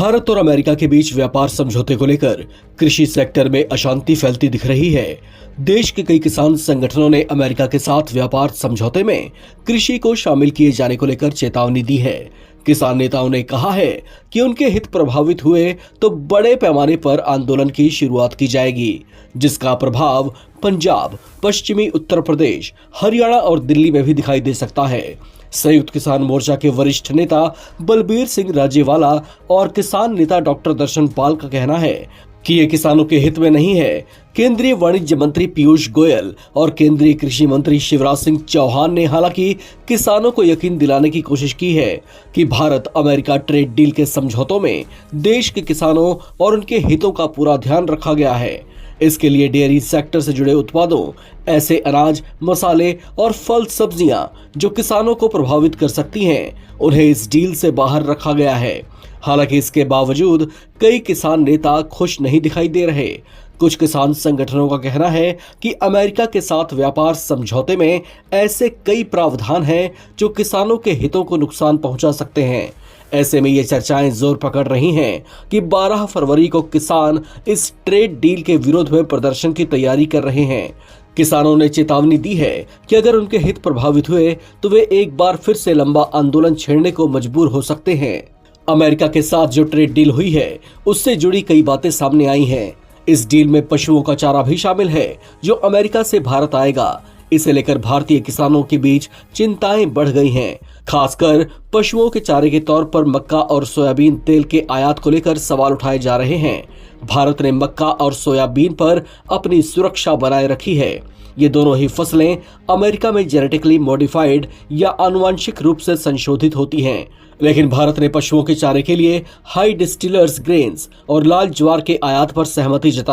भारत और अमेरिका के बीच व्यापार समझौते को लेकर कृषि सेक्टर में अशांति फैलती दिख रही है। देश के कई किसान संगठनों ने अमेरिका के साथ व्यापार समझौते में कृषि को शामिल किए जाने को लेकर चेतावनी दी है। किसान नेताओं ने कहा है कि उनके हित प्रभावित हुए तो बड़े पैमाने पर आंदोलन की शुरुआत की जाएगी, जिसका प्रभाव पंजाब, पश्चिमी उत्तर प्रदेश, हरियाणा और दिल्ली में भी दिखाई दे सकता है। संयुक्त किसान मोर्चा के वरिष्ठ नेता बलबीर सिंह राजेवाला और किसान नेता डॉक्टर दर्शन पाल का कहना है कि ये किसानों के हित में नहीं है। केंद्रीय वाणिज्य मंत्री पीयूष गोयल और केंद्रीय कृषि मंत्री शिवराज सिंह चौहान ने हालांकि किसानों को यकीन दिलाने की कोशिश की है कि भारत अमेरिका ट्रेड डील के समझौतों में देश के किसानों और उनके हितों का पूरा ध्यान रखा गया है। इसके लिए डेयरी सेक्टर से जुड़े उत्पादों, ऐसे अनाज, मसाले और फल सब्जियां जो किसानों को प्रभावित कर सकती हैं, उन्हें इस डील से बाहर रखा गया है। हालांकि इसके बावजूद कई किसान नेता खुश नहीं दिखाई दे रहे। कुछ किसान संगठनों का कहना है कि अमेरिका के साथ व्यापार समझौते में ऐसे कई प्रावधान हैं जो किसानों के हितों को नुकसान पहुंचा सकते हैं। ऐसे में ये चर्चाएं जोर पकड़ रही हैं कि 12 फरवरी को किसान इस ट्रेड डील के विरोध में प्रदर्शन की तैयारी कर रहे हैं। किसानों ने चेतावनी दी है कि अगर उनके हित प्रभावित हुए तो वे एक बार फिर से लंबा आंदोलन छेड़ने को मजबूर हो सकते हैं। अमेरिका के साथ जो ट्रेड डील हुई है उससे जुड़ी कई बातें सामने आई हैं। इस डील में पशुओं का चारा भी शामिल है जो अमेरिका से भारत आएगा। इसे लेकर भारतीय किसानों के बीच चिंताएं बढ़ गई हैं। खासकर पशुओं के चारे के तौर पर मक्का और सोयाबीन तेल के आयात को लेकर सवाल उठाए जा रहे हैं। भारत ने मक्का और सोयाबीन पर अपनी सुरक्षा बनाए रखी है। ये दोनों ही फसलें अमेरिका में जेनेटिकली मॉडिफाइड या आनुवांशिक रूप से संशोधित होती हैं, लेकिन भारत ने पशुओं के चारे के लिए हाई डिस्टिलर्स ग्रेन्स और लाल ज्वार के आयात पर सहमति जताई